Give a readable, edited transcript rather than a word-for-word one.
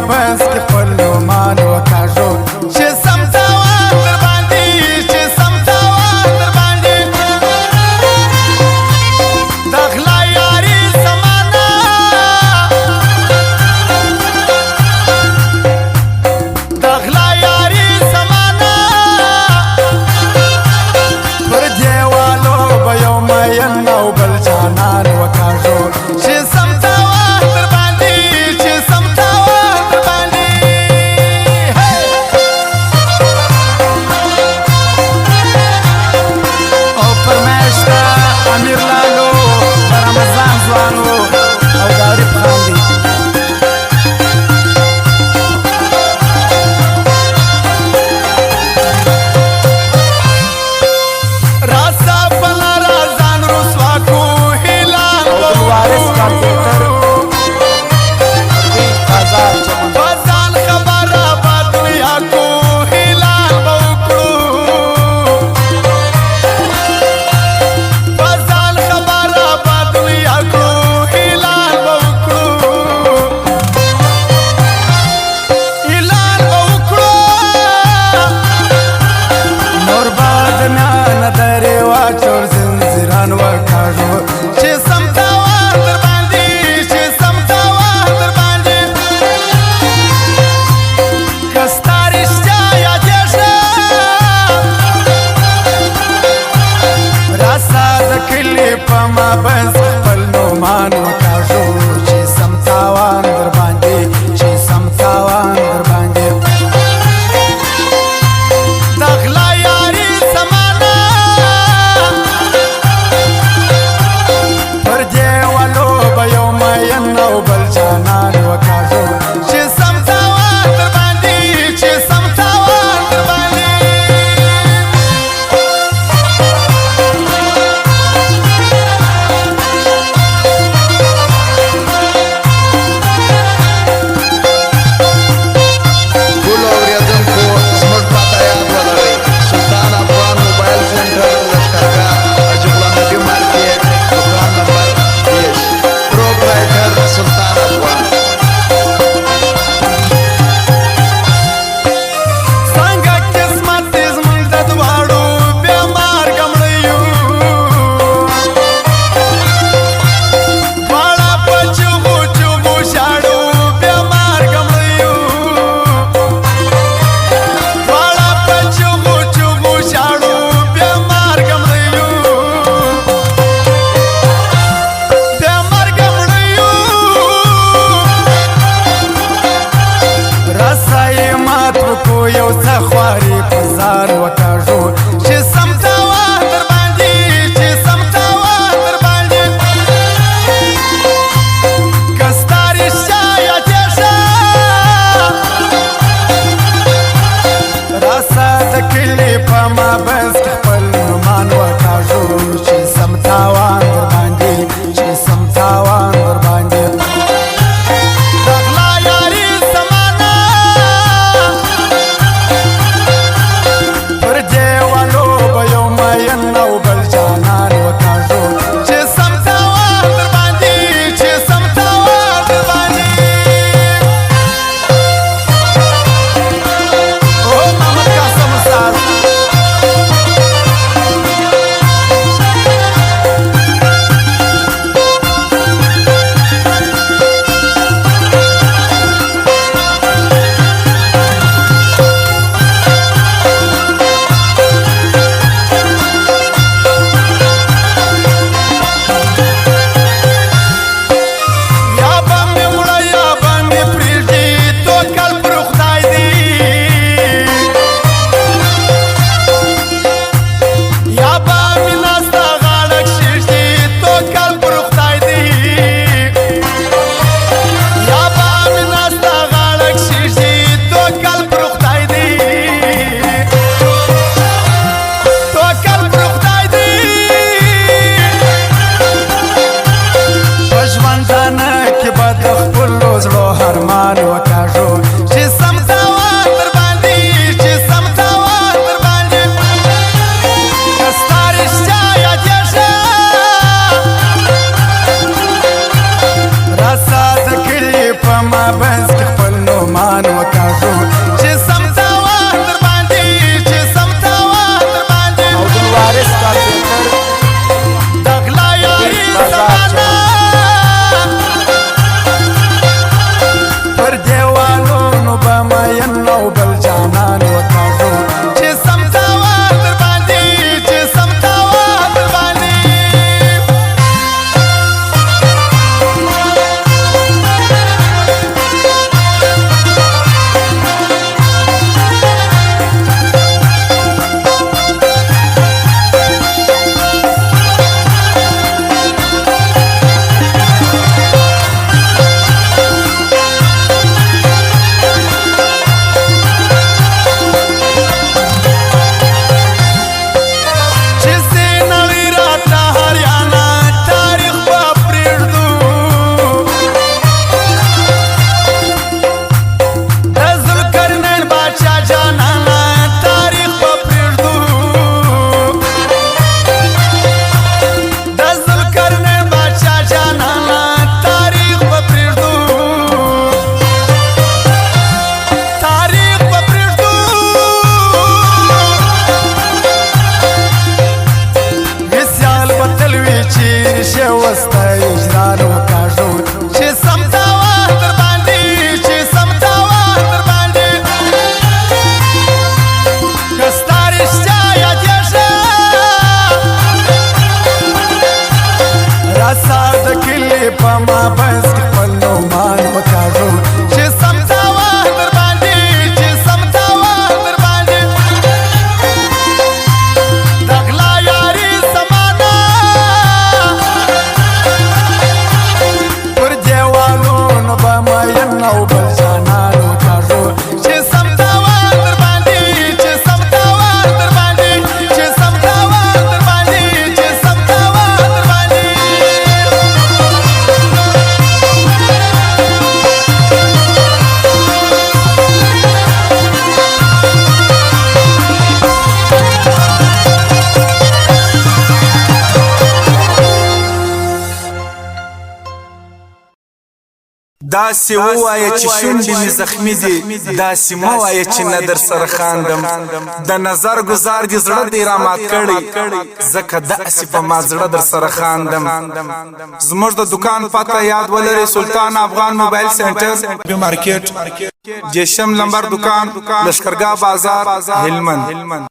بس کې خپل مان وکاږو چې سم تاوان در باندې چې سم تاوان در باندې د غلا یاري زمانه د غلا یاري زمانه پر دیوالو به یو مین او بل جانان وکاږو چې سم تاوان در باندې چې سم تاوان در باندې د کلی په مابنځ کې خپل نومان وکاږو چې سم تاوان در باندې چې سم تاوان در باندې د غلا یاري زمانه پر دیوالونو به مین او بل جانان وکاږو چې سم تاوان در باندې چې سم تاوان در باندې چې سم تاوان در باندې چې سم تاوان در باندې داسې ووایه چې شونډې مې زخمي دي داسې مه وایه چې نه در سره خاندم د نظر ګزار دې زړه دې رامات کړی ځکه داسې په ما زړه در سره خاندم زموږ د دکان پته یاد ولرئ سلطان افغان موبایل سنټر مارکیټ جشم لمبر دکان لشکرګاه بازار هلمند